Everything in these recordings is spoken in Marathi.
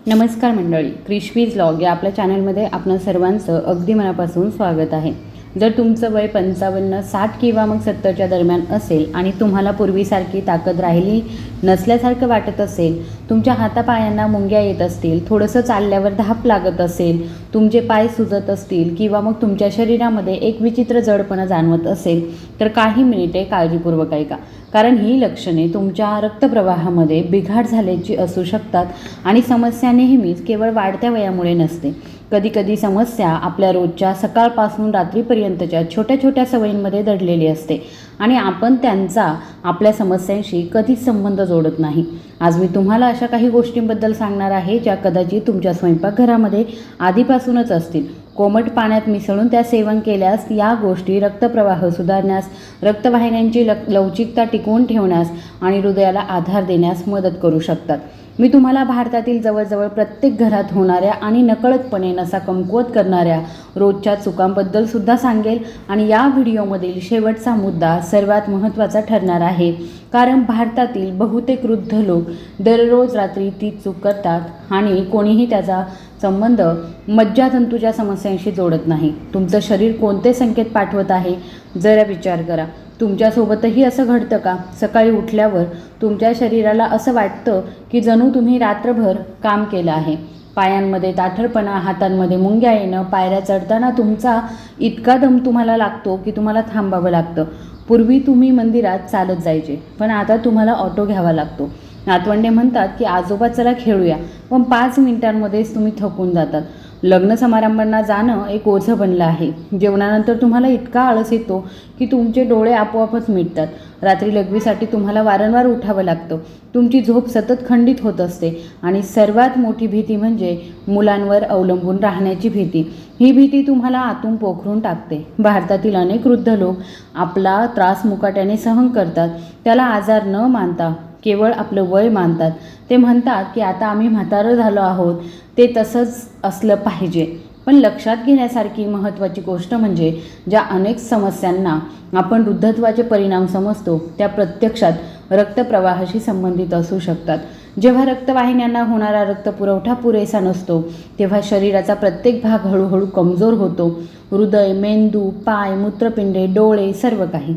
नमस्कार मंडळी, क्रिशवीज व्लॉग या आपल्या चॅनलमध्ये आपणा सर्वांचं अगदी मनापासून स्वागत आहे. जर तुमचं वय 55, 60 किंवा मग 70च्या दरम्यान असेल आणि तुम्हाला पूर्वीसारखी ताकद राहिली नसल्यासारखं वाटत असेल, तुमच्या हातापायांना मुंग्या येत असतील, थोडंसं चालल्यावर धाप लागत असेल, तुमचे पाय सुजत असतील किंवा मग तुमच्या शरीरामध्ये एक विचित्र जडपणा जाणवत असेल तर काही मिनिटे काळजीपूर्वक ऐका, कारण ही लक्षणे तुमच्या रक्तप्रवाहामध्ये बिघाड झाल्याची असू शकतात आणि समस्या नेहमीच केवळ वाढत्या वयामुळे नसते. कधीकधी समस्या आपल्या रोजच्या सकाळपासून रात्रीपर्यंतच्या छोट्या छोट्या सवयींमध्ये दडलेली असते आणि आपण त्यांचा आपल्या समस्यांशी कधीच संबंध जोडत नाही. आज मी तुम्हाला अशा काही गोष्टींबद्दल सांगणार आहे ज्या कदाचित तुमच्या स्वयंपाकघरामध्ये आधीपासूनच असतील. कोमट पाण्यात मिसळून त्या सेवन केल्यास या गोष्टी रक्तप्रवाह सुधारण्यास, रक्तवाहिन्यांची लवचिकता टिकवून ठेवण्यास आणि हृदयाला आधार देण्यास मदत करू शकतात. मी तुम्हाला भारतातील जवळजवळ प्रत्येक घरात होणाऱ्या आणि नकळतपणे नसा कमकुवत करणाऱ्या रोजच्या चुकांबद्दल सुद्धा सांगेल आणि या व्हिडिओमधील शेवटचा मुद्दा सर्वात महत्त्वाचा ठरणार आहे, कारण भारतातील बहुतेक वृद्ध लोक दररोज रात्री ती चूक करतात आणि कोणीही त्याचा संबंध मज्जातंतूच्या समस्यांशी जोडत नाही. तुमचं शरीर कोणते संकेत पाठवत आहे जरा विचार करा. तुमच्यासोबतही असं घडतं का? सकाळी उठल्यावर तुमच्या शरीराला असं वाटतं की जणू तुम्ही रात्रभर काम केलं आहे. पायांमध्ये ताठरपणा, हातांमध्ये मुंग्या येणं, पायऱ्या चढताना तुमचा इतका दम तुम्हाला लागतो की तुम्हाला थांबावं लागतं. पूर्वी तुम्ही मंदिरात चालत जायचे, पण आता तुम्हाला ऑटो घ्यावा लागतो. नातवंडे म्हणतात की आजोबा चला खेळूया, पण 5 मिनिटांमध्येच तुम्ही थकून जातात. लग्न समारंभांना जाणं एक ओझं बनलं आहे. जेवणानंतर तुम्हाला इतका आळस येतो की तुमचे डोळे आपोआपच मिटतात. रात्री लघवीसाठी तुम्हाला वारंवार उठावं लागतं. तुमची झोप सतत खंडित होत असते आणि सर्वात मोठी भीती म्हणजे मुलांवर अवलंबून राहण्याची भीती. ही भीती तुम्हाला आतून पोखरून टाकते. भारतातील अनेक वृद्ध लोक आपला त्रास मुकाट्याने सहन करतात. त्याला आजार न मानता केवळ आपलं वय मानतात. ते म्हणतात की आता आम्ही म्हातारं झालो आहोत, ते तसंच असलं पाहिजे. पण लक्षात घेण्यासारखी महत्त्वाची गोष्ट म्हणजे ज्या अनेक समस्यांना आपण वृद्धत्वाचे परिणाम समजतो त्या प्रत्यक्षात रक्तप्रवाहाशी संबंधित असू शकतात. जेव्हा रक्तवाहिन्यांना होणारा रक्तपुरवठा पुरेसा नसतो तेव्हा शरीराचा प्रत्येक भाग हळूहळू कमजोर होतो. हृदय, मेंदू, पाय, मूत्रपिंडे, डोळे, सर्व काही.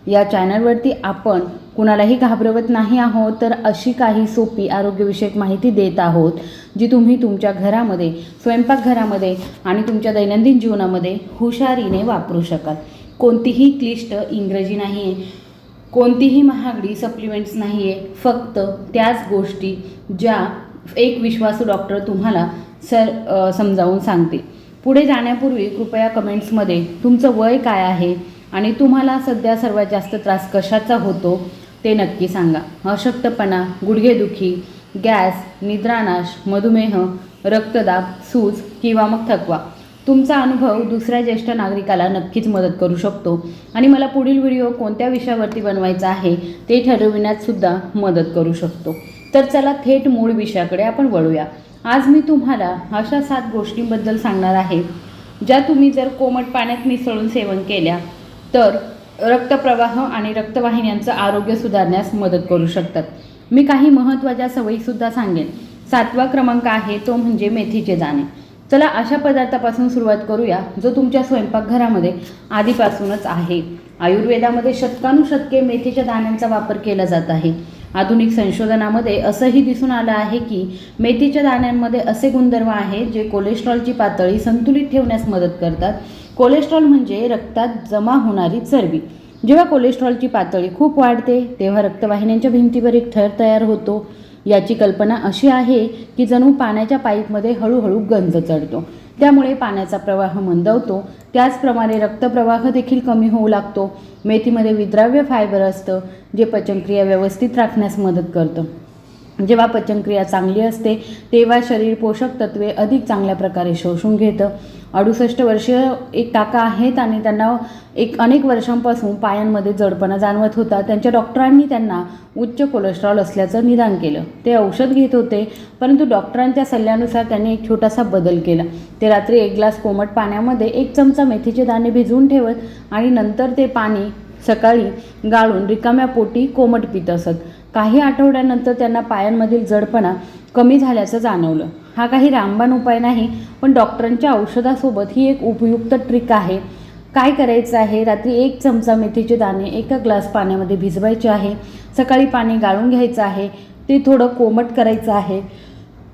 या चॅनलवरती आपण कुणालाही घाबरवत नाही आहोत, तर अशी काही सोपी आरोग्यविषयक माहिती देत आहोत जी तुम्ही तुमच्या घरामध्ये, स्वयंपाकघरामध्ये आणि तुमच्या दैनंदिन जीवनामध्ये हुशारीने वापरू शकाल. कोणतीही क्लिष्ट इंग्रजी नाही आहे, कोणतीही महागडी सप्लिमेंट्स नाही आहे, फक्त त्याच गोष्टी ज्या एक विश्वासू डॉक्टर तुम्हाला समजावून सांगते. पुढे जाण्यापूर्वी कृपया कमेंट्समध्ये तुमचं वय काय आहे आणि तुम्हाला सध्या सर्वात जास्त त्रास कशाचा होतो ते नक्की सांगा. अशक्तपणा, गुडघेदुखी, गॅस, निद्रानाश, मधुमेह, रक्तदाब, सूज किंवा मग थकवा. तुमचा अनुभव दुसऱ्या ज्येष्ठ नागरिकाला नक्कीच मदत करू शकतो आणि मला पुढील व्हिडिओ कोणत्या विषयावरती बनवायचा आहे ते ठरविण्यात सुद्धा मदत करू शकतो. तर चला थेट मूळ विषयाकडे आपण वळूया. आज मी तुम्हाला अशा 7 गोष्टींबद्दल सांगणार आहे ज्या तुम्ही जर कोमट पाण्यात मिसळून सेवन केल्या तर रक्तप्रवाह आणि रक्तवाहिन्यांचं आरोग्य सुधारण्यास मदत करू शकतात. मी काही महत्त्वाच्या सवयीसुद्धा सांगेन. 7वा क्रमांक आहे तो म्हणजे मेथीचे दाणे. चला अशा पदार्थापासून सुरुवात करूया जो तुमच्या स्वयंपाकघरामध्ये आधीपासूनच आहे. आयुर्वेदामध्ये शतकानुशतके मेथीच्या दाण्यांचा वापर केला जात आहे. आधुनिक संशोधनामध्ये असंही दिसून आलं आहे की मेथीच्या दाण्यांमध्ये असे गुणधर्म आहेत जे कोलेस्ट्रॉलची पातळी संतुलित ठेवण्यास मदत करतात. कोलेस्ट्रॉल म्हणजे रक्तात जमा होणारी चरबी. जेव्हा कोलेस्ट्रॉलची पातळी खूप वाढते तेव्हा रक्तवाहिन्यांच्या भिंतीवर एक थर तयार होतो. याची कल्पना अशी आहे की जणू पाण्याच्या पाईपमध्ये हळूहळू गंज चढतो, त्यामुळे पाण्याचा प्रवाह मंदावतो. त्याचप्रमाणे रक्तप्रवाह देखील कमी होऊ लागतो. मेथीमध्ये विद्राव्य फायबर असतं जे पचनक्रिया व्यवस्थित राखण्यास मदत करतं. जेव्हा पचनक्रिया चांगली असते तेव्हा शरीर पोषक तत्वे अधिक चांगल्या प्रकारे शोषून घेतं. 68 वर्षीय एक काका आहेत आणि त्यांना अनेक वर्षांपासून पायांमध्ये जडपणा जाणवत होता. त्यांच्या डॉक्टरांनी त्यांना उच्च कोलेस्ट्रॉल असल्याचं निदान केलं. ते औषध घेत होते, परंतु डॉक्टरांच्या सल्ल्यानुसार त्यांनी एक छोटासा बदल केला. ते रात्री 1 ग्लास कोमट पाण्यामध्ये 1 चमचा मेथीचे दाणे भिजवून ठेवत आणि नंतर ते पाणी सकाळी गाळून रिकाम्या पोटी कोमट पित असत. काही आठवड्यानंतर त्यांना पायांमधील जडपणा कमी झाल्याचं जाणवलं. हा काही रामबाण उपाय नाही, पण डॉक्टरांच्या औषधासोबत ही एक उपयुक्त ट्रिक आहे. काय करायचं आहे, रात्री 1 चमचा मेथीचे दाणे 1 ग्लास पाण्यामध्ये भिजवायचे आहे. सकाळी पाणी गाळून घ्यायचं आहे, ते थोडं कोमट करायचं आहे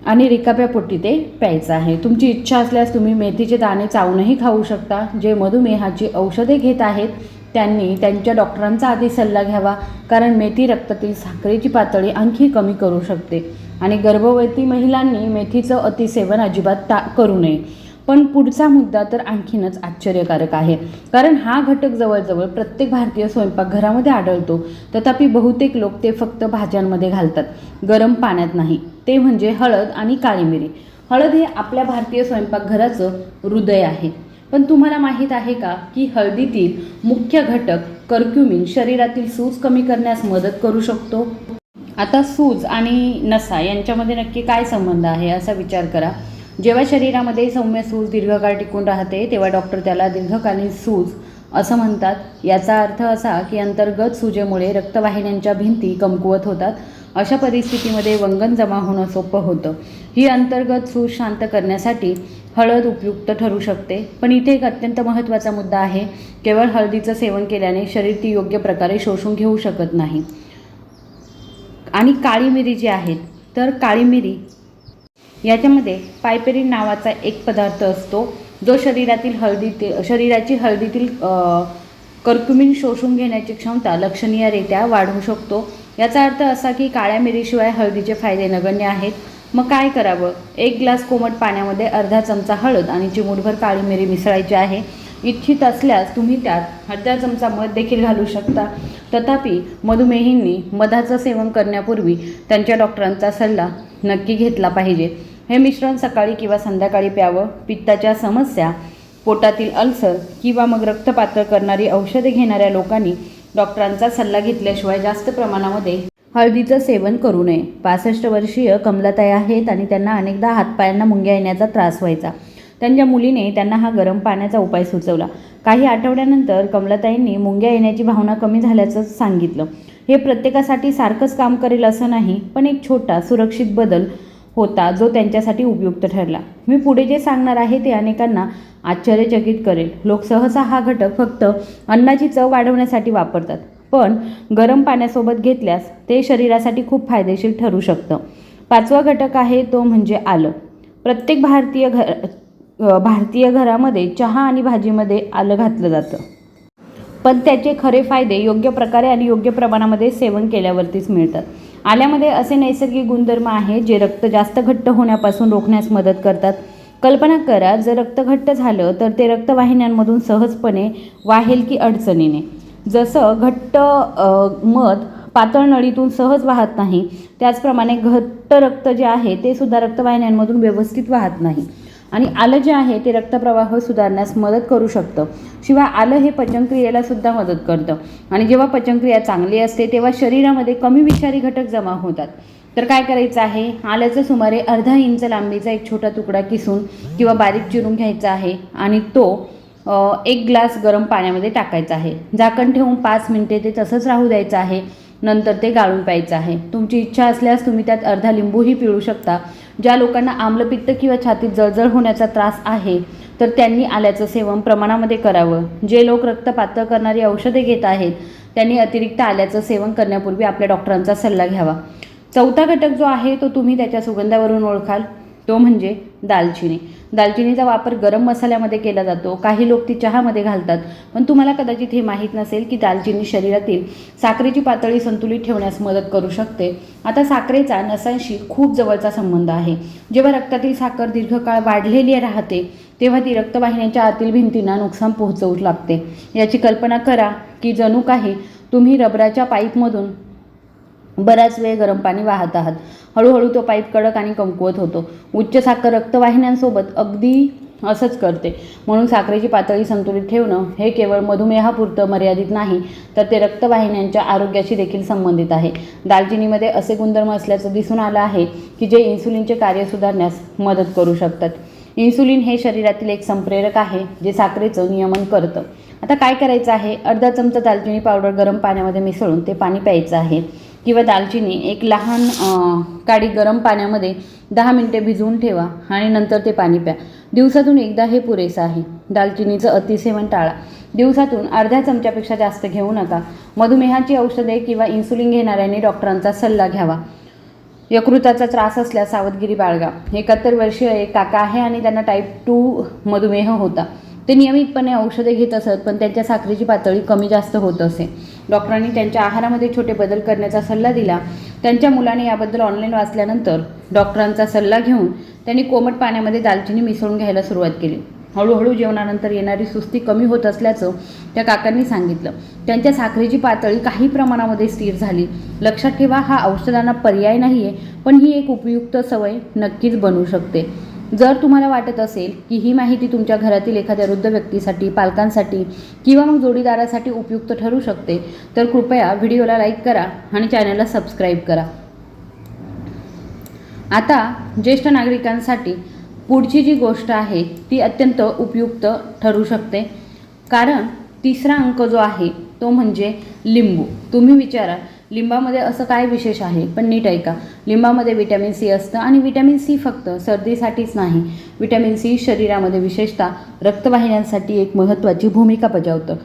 आणि रिकाप्या पोटी ते प्यायचं आहे. तुमची इच्छा असल्यास तुम्ही मेथीचे दाणे चावूनही खाऊ शकता. जे मधुमेहाची औषधे घेत आहेत त्यांनी त्यांच्या डॉक्टरांचा आधी सल्ला घ्यावा, कारण मेथी रक्तातील साखरेची पातळी आणखी कमी करू शकते. आणि गर्भवती महिलांनी मेथीचं अतिसेवन अजिबात करू नये. पण पुढचा मुद्दा तर आणखीनच आश्चर्यकारक आहे, कारण हा घटक जवळजवळ प्रत्येक भारतीय स्वयंपाकघरामध्ये आढळतो. तथापि बहुतेक लोक ते फक्त भाज्यांमध्ये घालतात, गरम पाण्यात नाही. ते म्हणजे हळद आणि काळी मिरी. हळद हे आपल्या भारतीय स्वयंपाकघराचं हृदय आहे. पण तुम्हाला माहीत आहे का की हळदीतील मुख्य घटक कर्क्युमिन शरीरातील सूज कमी करण्यास मदत करू शकतो. आता सूज आणि नसा यांच्यामध्ये नक्की काय संबंध आहे असा विचार करा. जेव्हा शरीरामध्ये सौम्य सूज दीर्घकाळ टिकून राहते तेव्हा डॉक्टर त्याला दीर्घकालीन सूज असं म्हणतात. याचा अर्थ असा की अंतर्गत सूजेमुळे रक्तवाहिन्यांच्या भिंती कमकुवत होतात. अशा परिस्थितीमध्ये वंगण जमा होणं सोपं होतं. ही अंतर्गत सूज शांत करण्यासाठी हळद उपयुक्त ठरू शकते. पण इथे एक अत्यंत महत्त्वाचा मुद्दा आहे. केवळ हळदीचं सेवन केल्याने शरीर ती योग्य प्रकारे शोषून घेऊ शकत नाही. आणि काळी मिरी जी आहेत, तर काळी मिरी याच्यामध्ये पायपेरिन नावाचा एक पदार्थ असतो, जो शरीराची हळदीतील कर्क्युमिन शोषून घेण्याची क्षमता लक्षणीयरित्या वाढवू शकतो. याचा अर्थ असा की काळ्या मिरीशिवाय हळदीचे फायदे नगण्य आहेत. मग काय करावं? 1 ग्लास कोमट पाण्यामध्ये अर्धा चमचा हळद आणि चिमूटभर काळी मिरी मिसळायची आहे. इच्छित असल्यास तुम्ही त्यात अर्धा चमचा मध देखील घालू शकता. तथापि मधुमेहींनी मधाचं सेवन करण्यापूर्वी त्यांच्या डॉक्टरांचा सल्ला नक्की घेतला पाहिजे. हे मिश्रण सकाळी किंवा संध्याकाळी प्यावं. पित्ताच्या समस्या, पोटातील अल्सर किंवा मग रक्त पातळ करणारी औषधे घेणाऱ्या लोकांनी डॉक्टरांचा सल्ला घेतल्याशिवाय जास्त प्रमाणामध्ये हळदीचं सेवन करू नये. 65 वर्षीय कमलाताई आहेत आणि त्यांना अनेकदा हातपायांना मुंग्या येण्याचा त्रास व्हायचा. त्यांच्या मुलीने त्यांना हा गरम पाण्याचा उपाय सुचवला. काही आठवड्यानंतर कमलाताईंनी मुंग्या येण्याची भावना कमी झाल्याचं सांगितलं. हे प्रत्येकासाठी सारखंच काम करेल असं नाही, पण एक छोटा सुरक्षित बदल होता जो त्यांच्यासाठी उपयुक्त ठरला. मी पुढे जे सांगणार आहे ते अनेकांना आश्चर्यचकित करेल. लोक सहसा हा घटक फक्त अन्नाची चव वाढवण्यासाठी वापरतात, पण गरम पाण्यासोबत घेतल्यास ते शरीरासाठी खूप फायदेशीर ठरू शकतं. 5वा घटक आहे तो म्हणजे आलं. प्रत्येक भारतीय घरामध्ये चहा आणि भाजीमध्ये आलं घातलं जातं, पण त्याचे खरे फायदे योग्य प्रकारे आणि योग्य प्रमाणामध्ये सेवन केल्यावरतीच मिळतात. आल्यामध्ये असे नैसर्गिक गुणधर्म आहेत जे रक्त जास्त घट्ट होण्यापासून रोखण्यास मदत करतात. कल्पना करा, जर रक्त घट्ट झालं तर ते रक्तवाहिन्यांमधून सहजपणे वाहेल की अडचणीने. जसं घट्ट मध पातळ नळीतून सहज वाहत नाही, त्याचप्रमाणे घट्ट रक्त जे आहे ते सुद्धा रक्तवाहिन्यांमधून व्यवस्थित वाहत नाही. आणि आलं जे आहे ते रक्तप्रवाह सुधारण्यास मदत करू शकतं. शिवाय आलं हे पचनक्रियेला सुद्धा मदत करतं. आणि जेव्हा पचनक्रिया चांगली असते तेव्हा शरीरामध्ये कमी विषारी घटक जमा होतात. तर काय करायचं आहे, आल्याचं सुमारे अर्धा इंच लांबीचा एक छोटा तुकडा किसून किंवा बारीक चिरून घ्यायचा आहे आणि तो 1 ग्लास गरम पाण्यामध्ये टाकायचा आहे. झाकण ठेवून 5 मिनिटे ते तसंच राहू द्यायचं आहे. नंतर ते गाळून प्यायचं आहे. तुमची इच्छा असल्यास तुम्ही त्यात अर्धा लिंबूही पिळू शकता. ज्या लोकांना आम्लपित्त किंवा छातीत जळजळ होण्याचा त्रास आहे तर त्यांनी आल्याचं सेवन प्रमाणामध्ये करावं. जे लोक रक्त पातळ करणारी औषधे घेत आहेत त्यांनी अतिरिक्त आल्याचं सेवन करण्यापूर्वी आपल्या डॉक्टरांचा सल्ला घ्यावा. 4था घटक जो आहे तो तुम्ही त्याच्या सुगंधावरून ओळखाल, तो म्हणजे दालचिनी. दालचिनीचा वापर गरम मसाल्यामध्ये केला जातो. काही लोक ती चहामध्ये घालतात, पण तुम्हाला कदाचित हे माहीत नसेल की दालचिनी शरीरातील साखरेची पातळी संतुलित ठेवण्यास मदत करू शकते. आता साखरेचा नसांशी खूप जवळचा संबंध आहे. जेव्हा रक्तातील साखर दीर्घकाळ वाढलेली राहते तेव्हा ती रक्तवाहिन्यांच्या आतील भिंतींना नुकसान पोहोचवू लागते. याची कल्पना करा की जणू काही तुम्ही रबराच्या पाईपमधून बराच वेळ गरम पाणी वाहत आहात. हळूहळू तो पाईप कडक आणि कमकुवत होतो. उच्च साखर रक्तवाहिन्यांसोबत अगदी असंच करते. म्हणून साखरेची पातळी संतुलित ठेवणं हे केवळ मधुमेहापुरतं मर्यादित नाही, तर ते रक्तवाहिन्यांच्या आरोग्याशी देखील संबंधित आहे. दालचिनीमध्ये असे गुणधर्म असल्याचं दिसून आलं आहे की जे इन्सुलिनचे कार्य सुधारण्यास मदत करू शकतात. इन्सुलिन हे शरीरातील एक संप्रेरक आहे जे साखरेचं नियमन करतं. आता काय करायचं आहे, अर्धा चमचा दालचिनी पावडर गरम पाण्यामध्ये मिसळून ते पाणी प्यायचं आहे. किंवा दालचिनी एक लहान काडी गरम पाण्यामध्ये 10 मिनिटे भिजवून ठेवा आणि नंतर ते पाणी प्या. दिवसातून एकदा हे पुरेसं आहे. दालचिनीचं अतिसेवन टाळा. दिवसातून अर्ध्या चमच्यापेक्षा जास्त घेऊ नका. मधुमेहाची औषधे किंवा इन्सुलिन घेणाऱ्यांनी डॉक्टरांचा सल्ला घ्यावा. यकृताचा त्रास असल्यास सावधगिरी बाळगा. 71 वर्षीय एक काका आहे आणि त्यांना टाईप 2 मधुमेह होता. ते नियमितपणे औषधे घेत असत, पण त्यांच्या साखरेची पातळी कमी जास्त होत असे. डॉक्टरांनी त्यांच्या आहारामध्ये छोटे बदल करण्याचा सल्ला दिला. त्यांच्या मुलाने याबद्दल ऑनलाईन वाचल्यानंतर डॉक्टरांचा सल्ला घेऊन त्यांनी कोमट पाण्यामध्ये दालचिनी मिसळून घ्यायला सुरुवात केली. हळूहळू जेवणानंतर येणारी सुस्ती कमी होत असल्याचं त्या काकांनी सांगितलं. त्यांच्या साखरेची पातळी काही प्रमाणामध्ये स्थिर झाली. लक्षात ठेवा, हा औषधांना पर्याय नाही आहे, पण ही एक उपयुक्त सवय नक्कीच बनू शकते. जर तुम्हाला वाटत असेल की ही माहिती तुमच्या घरातील एखाद्या वृद्ध व्यक्तीसाठी, पालकांसाठी किंवा मग जोडीदारासाठी उपयुक्त ठरू शकते, तर कृपया व्हिडिओला लाईक करा आणि चॅनलला सबस्क्राईब करा. आता ज्येष्ठ नागरिकांसाठी पुढची जी गोष्ट आहे ती अत्यंत उपयुक्त ठरू शकते, कारण तिसरा अंक जो आहे तो म्हणजे लिंबू. तुम्ही विचारा, लिंबामध्ये असं काय विशेष आहे? पण नीट ऐका. लिंबामध्ये व्हिटॅमिन सी असतं आणि व्हिटॅमिन सी फक्त सर्दीसाठीच नाही. व्हिटॅमिन सी शरीरामध्ये विशेषतः रक्तवाहिन्यांसाठी एक महत्त्वाची भूमिका बजावतं.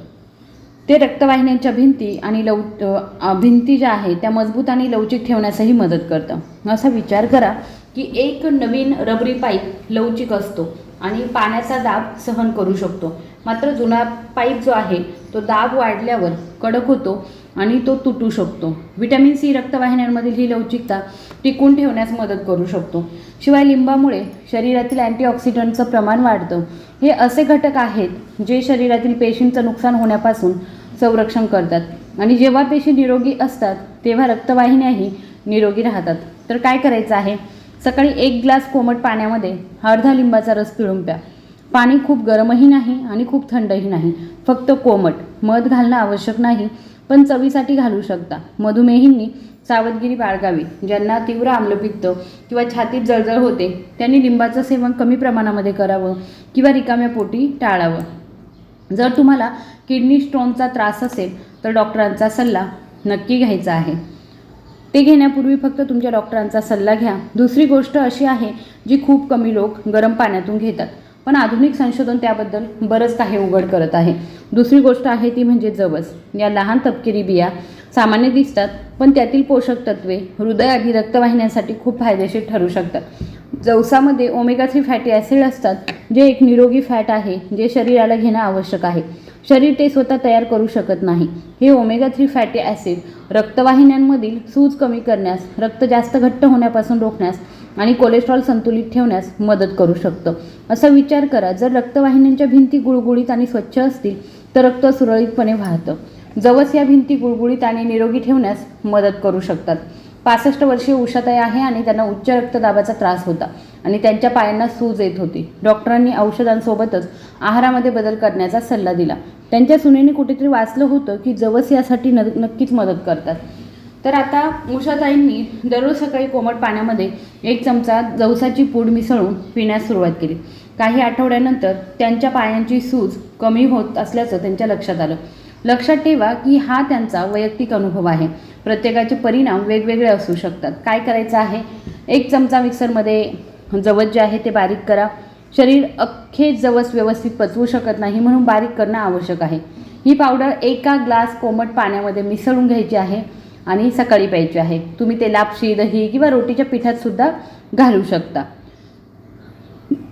ते रक्तवाहिन्यांच्या भिंती ज्या आहेत त्या मजबूत आणि लवचिक ठेवण्यासही मदत करतं. असा विचार करा की एक नवीन रबरी पाईप लवचिक असतो आणि पाण्याचा दाब सहन करू शकतो. मात्र जुना पाईप जो आहे तो दाब वाढल्यावर कडक होतो आणि तो तुटू शकतो. व्हिटॅमिन सी रक्तवाहिन्यांमधील ही लवचिकता टिकून ठेवण्यास मदत करू शकतो. शिवाय लिंबामुळे शरीरातील अँटीऑक्सिडंटचं प्रमाण वाढतं. हे असे घटक आहेत जे शरीरातील पेशींचं नुकसान होण्यापासून संरक्षण करतात आणि जेव्हा पेशी निरोगी असतात तेव्हा रक्तवाहिन्याही निरोगी राहतात. तर काय करायचं आहे? सकाळी 1 ग्लास कोमट पाण्यामध्ये अर्धा लिंबाचा रस पिळून प्या. पाणी खूप गरमही नाही आणि खूप थंडही नाही, फक्त कोमट. मध घालणं आवश्यक नाही, पण चवीसाठी घालू शकता. मधुमेहींनी सावधगिरी बाळगावी. ज्यांना तीव्र आम्लपित्त किंवा छातीत जळजळ होते त्यांनी लिंबाचं सेवन कमी प्रमाणामध्ये करावं किंवा रिकाम्या पोटी टाळावं. जर तुम्हाला किडनी स्टोनचा त्रास असेल तर डॉक्टरांचा सल्ला नक्की घ्यायचा आहे. ते घेण्यापूर्वी फक्त तुमच्या डॉक्टरांचा सल्ला घ्या. दुसरी गोष्ट अशी आहे जी खूप कमी लोक गरम पाण्यातून घेतात, पण आधुनिक संशोधन त्याबद्दल बरंच काही उघड करत आहे. दुसरी गोष्ट आहे ती म्हणजे जवस. या लहान तपकिरी बिया सामान्य दिसतात, पण त्यातील पोषक तत्वे हृदय आणि रक्तवाहिन्यांसाठी खूप फायदेशीर ठरू शकतात. जवसामध्ये ओमेगा 3 फॅटी ॲसिड असतात, जे एक निरोगी फॅट आहे जे शरीराला घेणं आवश्यक आहे. शरीर ते स्वतः तयार करू शकत नाही. हे ओमेगा 3 फॅटी ॲसिड रक्तवाहिन्यांमधील सूज कमी करण्यास, रक्त जास्त घट्ट होण्यापासून रोखण्यास आणि कोलेस्ट्रॉल संतुलित ठेवण्यास मदत करू शकतं. असा विचार करा, जर रक्तवाहिन्यांच्या भिंती गुळगुळीत आणि स्वच्छ असतील तर रक्त सुरळीतपणे वाहतं. जवस या भिंती गुळगुळीत आणि निरोगी ठेवण्यास मदत करू शकतात. 65 वर्षीय उषाताई आहे आणि त्यांना उच्च रक्तदाबाचा त्रास होता आणि त्यांच्या पायांना सूज येत होती. डॉक्टरांनी औषधांसोबतच आहारामध्ये बदल करण्याचा सल्ला दिला. त्यांच्या सुनेने कुठेतरी वाचलं होतं की जवस यासाठी नक्कीच मदत करतात. तर आता उषाताईंनी दररोज सकाळी कोमट पाण्यामध्ये 1 चमचा जवसाची पूड मिसळून पिण्यास सुरुवात केली. काही आठवड्यानंतर त्यांच्या पायांची सूज कमी होत असल्याचं त्यांच्या लक्षात आलं. लक्षात ठेवा की हा त्यांचा वैयक्तिक अनुभव आहे. प्रत्येकाचे परिणाम वेगवेगळे असू शकतात. काय करायचं आहे? 1 चमचा मिक्सरमध्ये जवस जे आहे ते बारीक करा. शरीर अख्खे जवस व्यवस्थित पचवू शकत नाही, म्हणून बारीक करणं आवश्यक आहे. ही पावडर 1 ग्लास कोमट पाण्यामध्ये मिसळून घ्यायची आहे आणि सकाळी प्यायची आहे. तुम्ही ते लापशी, दही किंवा रोटीच्या पिठात सुद्धा घालू शकता.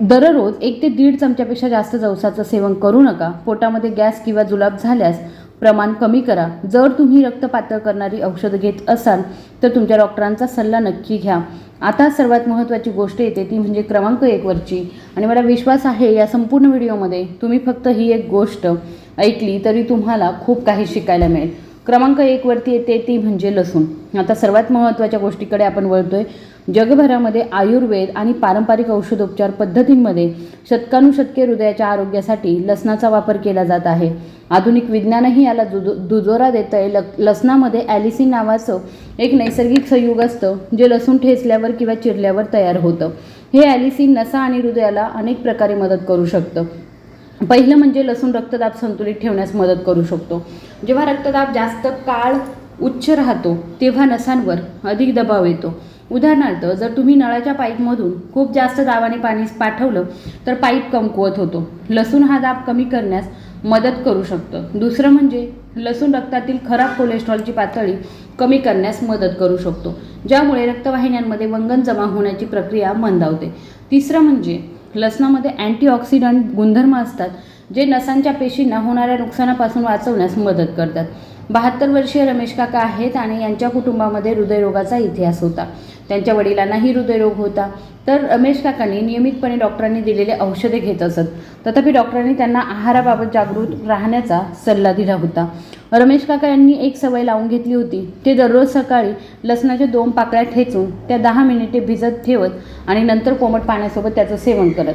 दररोज 1 ते 1.5 चमच्यापेक्षा जास्त जवसाचं सेवन करू नका. पोटामध्ये गॅस किंवा जुलाब झाल्यास प्रमाण कमी करा. जर तुम्ही रक्त पातळ करणारी औषधं घेत असाल तर तुमच्या डॉक्टरांचा सल्ला नक्की घ्या. आता सर्वात महत्त्वाची गोष्ट येते ती म्हणजे क्रमांक 1 वरची, आणि मला विश्वास आहे या संपूर्ण व्हिडिओमध्ये तुम्ही फक्त ही एक गोष्ट ऐकली तरी तुम्हाला खूप काही शिकायला मिळेल. क्रमांक 1 वरती येते ती म्हणजे लसूण. आता सर्वात महत्त्वाच्या गोष्टीकडे आपण वळतोय. जगभरामध्ये आयुर्वेद आणि पारंपरिक औषधोपचार पद्धतींमध्ये शतकानुशतके हृदयाच्या आरोग्यासाठी लसणाचा वापर केला जात आहे. आधुनिक विज्ञानही याला दुजोरा देत आहे. लसणामध्ये ॲलिसिन नावाचं एक नैसर्गिक संयुग असतं जे लसूण ठेचल्यावर किंवा चिरल्यावर तयार होतं. हे ॲलिसिन नसा आणि हृदयाला अनेक प्रकारे मदत करू शकतं. पहिलं म्हणजे लसूण रक्तदाब संतुलित ठेवण्यास मदत करू शकतो. जेव्हा रक्तदाब जास्त काळ उच्च राहतो तेव्हा नसांवर अधिक दबाव येतो. उदाहरणार्थ, जर तुम्ही नळाच्या पाईपमधून खूप जास्त दाबाने पाणी पाठवलं तर पाईप कमकुवत होतो. लसूण हा दाब कमी करण्यास मदत करू शकतं. दुसरं म्हणजे लसूण रक्तातील खराब कोलेस्ट्रॉलची पातळी कमी करण्यास मदत करू शकतो, ज्यामुळे रक्तवाहिन्यांमध्ये वंगण जमा होण्याची प्रक्रिया मंदावते. तिसरं म्हणजे लसणामध्ये अँटीऑक्सिडंट गुणधर्म असतात, जे नसांच्या पेशींना होणाऱ्या नुकसानापासून वाचवण्यास मदत करतात. 72 वर्षीय रमेश काका आहेत आणि यांच्या कुटुंबामध्ये हृदयरोगाचा इतिहास होता. त्यांच्या वडिलांनाही हृदयरोग होता. तर रमेश काकांनी नियमितपणे डॉक्टरांनी दिलेले औषधे घेत असत. तथापि डॉक्टरांनी त्यांना आहाराबाबत जागरूक राहण्याचा सल्ला दिला होता. रमेश काका यांनी एक सवय लावून घेतली होती. ते दररोज सकाळी लसणाच्या 2 पाकळ्या ठेचून त्या 10 मिनिटे भिजत ठेवत आणि नंतर कोमट पाण्यासोबत त्याचं सेवन करत.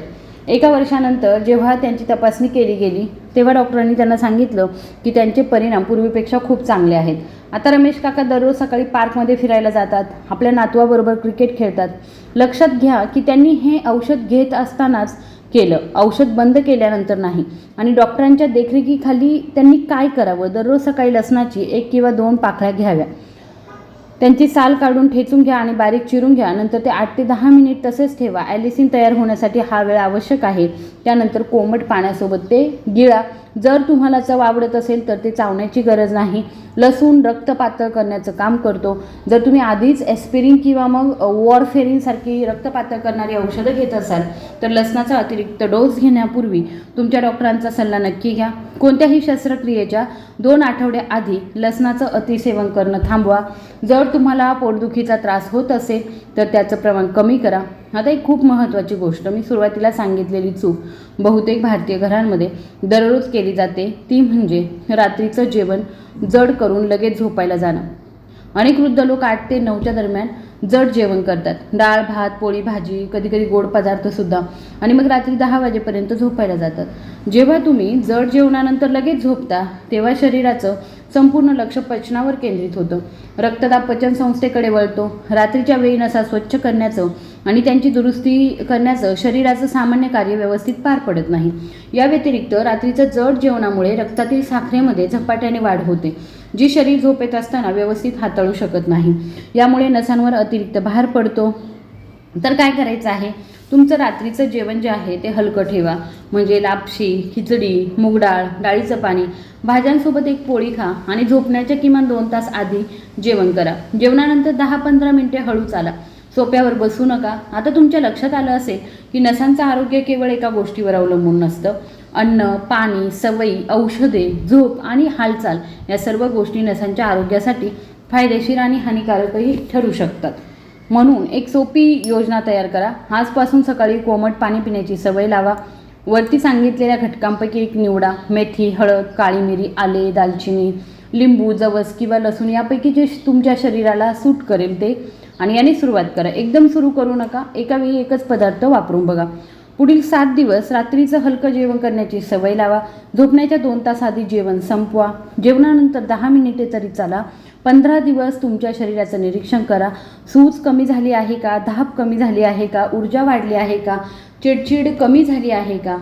1 वर्षानंतर जेव्हा त्यांची तपासणी केली गेली तेव्हा डॉक्टरांनी त्यांना सांगितलं की त्यांचे परिणाम पूर्वीपेक्षा खूप चांगले आहेत. आता रमेश काका दररोज सकाळी पार्कमध्ये फिरायला जातात, आपल्या नातवाबरोबर क्रिकेट खेळतात. लक्षात घ्या की त्यांनी हे औषध घेत असतानाच केलं, औषध बंद केल्यानंतर नाही. आणि डॉक्टरांच्या देखरेखीखाली त्यांनी काय करावं? दररोज सकाळी लसणाची 1 किंवा 2 पाकळ्या घ्याव्या, त्यांची साल काढून ठेचून घ्या आणि बारीक चिरून घ्या. नंतर ते 8 ते 10 मिनिट तसेच ठेवा. ॲलिसिन तयार होण्यासाठी हा वेळ आवश्यक आहे. त्यानंतर कोमट पाण्यासोबत ते गिळा. जर तुम्हाला चव आवडत असेल तर ते चावण्याची गरज नाही. लसूण रक्त पातळ करण्याचं काम करतो. जर तुम्ही आधीच ॲस्पिरिन किंवा मग वॉरफेरिनसारखी रक्त पातळ करणारी औषधं घेत असाल तर लसणाचा अतिरिक्त डोस घेण्यापूर्वी तुमच्या डॉक्टरांचा सल्ला नक्की घ्या. कोणत्याही शस्त्रक्रियेच्या 2 आठवड्याआधी लसणाचं अतिसेवन करणं थांबवा. जर तुम्हाला पोटदुखीचा त्रास होत असेल तर त्याचं प्रमाण कमी करा. आता एक खूप महत्त्वाची गोष्ट, मी सुरुवातीला सांगितलेली चूक बहुतेक भारतीय घरांमध्ये दररोज केली जाते, ती म्हणजे रात्रीचं जेवण जड करून लगेच झोपायला जाणं. अनेक वृद्ध लोक 8 ते 9च्या दरम्यान जड जेवण करतात. डाळ, भात, पोळी, भाजी, कधीकधी गोड पदार्थसुद्धा, आणि मग रात्री 10 वाजेपर्यंत झोपायला जातात. जेव्हा तुम्ही जड जेवणानंतर लगेच झोपता तेव्हा शरीराचं संपूर्ण लक्ष पचनावर केंद्रित होतं. रक्तदाब पचनसंस्थेकडे वळतो. रात्रीच्या वेळी नसा स्वच्छ करण्याचं आणि त्यांची दुरुस्ती करण्याचं शरीराचं सामान्य कार्य व्यवस्थित पार पडत नाही. या व्यतिरिक्त रात्रीचं जड जेवणामुळे रक्तातील साखरेमध्ये झपाट्याने वाढ होते, जी शरीर झोपेत असताना व्यवस्थित हाताळू शकत नाही. यामुळे नसांवर अतिरिक्त भार पडतो. तर काय करायचं आहे? तुमचं रात्रीचं जेवण जे आहे ते हलकं ठेवा. म्हणजे लापशी, खिचडी, मूगडाळ, डाळीचं पाणी, भाज्यांसोबत 1 पोळी खा आणि झोपण्याच्या किमान 2 तास आधी जेवण करा. जेवणानंतर 10-15 मिनिटे हळू चाला. सोप्यावर बसू नका. आता तुमच्या लक्षात आलं असेल की नसांचं आरोग्य केवळ एका गोष्टीवर अवलंबून नसतं. अन्न, पाणी, सवयी, औषधे, झोप आणि हालचाल या सर्व गोष्टी नसांच्या आरोग्यासाठी फायदेशीर आणि हानिकारकही ठरू शकतात. म्हणून एक सोपी योजना तयार करा. आजपासून सकाळी कोमट पाणी पिण्याची सवय लावा. वरती सांगितलेल्या घटकांपैकी एक निवडा. मेथी, हळद, काळी मिरी, आले, दालचिनी, लिंबू, जवस किंवा लसूण यापैकी जे तुमच्या शरीराला सूट करेल ते, आणि याने सुरुवात करा. एकदम सुरू करू नका. एका वेळी एकच पदार्थ वापरून बघा. पुढील 7 दिवस रात्रीचं हलकं जेवण करण्याची सवय लावा. झोपण्याच्या 2 तास आधी जेवण संपवा. जेवणानंतर 10 मिनिटे तरी चाला. 15 दिवस तुमच्या शरीराचं निरीक्षण करा. सूज कमी झाली आहे का? धाप कमी झाली आहे का? ऊर्जा वाढली आहे का? चिडचिड कमी झाली आहे का?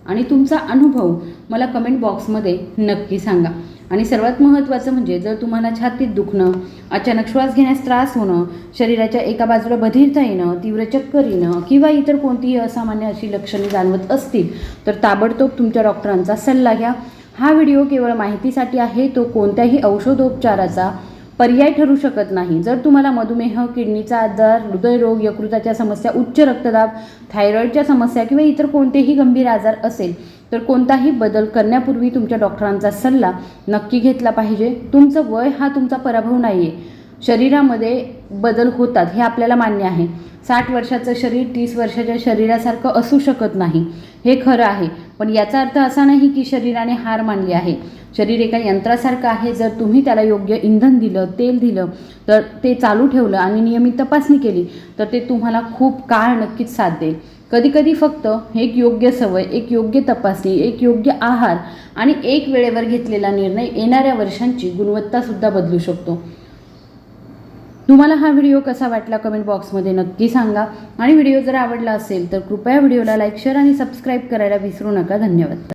आणि तुमचा अनुभव मला कमेंट बॉक्समध्ये नक्की सांगा. आणि सर्वात महत्त्वाचं म्हणजे जर तुम्हाला छातीत दुखणं, अचानक श्वास घेण्यास त्रास होणं, शरीराच्या एका बाजूला बधिरता येणं, तीव्र चक्कर येणं किंवा इतर कोणतीही असामान्य अशी लक्षणे जाणवत असतील तर ताबडतोब तुमच्या डॉक्टरांचा सल्ला घ्या. हा व्हिडिओ केवळ माहितीसाठी आहे, तो कोणत्याही औषधोपचाराचा पर्याय ठरू शकत नाही. जर तुम्हाला मधुमेह, किडनीचा आजार, हृदयरोग, यकृताच्या समस्या, उच्च रक्तदाब, थायरॉईडच्या समस्या किंवा इतर कोणतेही गंभीर आजार असेल तर कोणताही बदल करण्यापूर्वी तुमच्या डॉक्टरांचा सल्ला नक्की घेतला पाहिजे. तुमचं वय हा तुमचा पराभव नाही आहे. शरीरामध्ये बदल होतात हे आपल्याला मान्य आहे. 60 वर्षाचं शरीर 30 वर्षाच्या शरीरासारखं असू शकत नाही, हे खरं आहे. पण याचा अर्थ असा नाही की शरीराने हार मानली आहे. शरीर एका यंत्रासारखं आहे. जर तुम्ही त्याला योग्य इंधन दिलं, तेल दिलं, तर ते चालू ठेवलं आणि नियमित तपासणी केली तर ते तुम्हाला खूप काळ नक्कीच साथ देईल. कधीकधी फक्त एक योग्य सवय, एक योग्य तपासणी, एक योग्य आहार आणि एक वेळेवर घेतलेला निर्णय येणाऱ्या वर्षांची गुणवत्तासुद्धा बदलू शकतो. तुम्हाला हा व्हिडिओ कसा वाटला कमेंट बॉक्समध्ये नक्की सांगा. आणि व्हिडिओ जर आवडला असेल तर कृपया व्हिडिओला लाईक, शेअर आणि सबस्क्राईब करायला विसरू नका. धन्यवाद.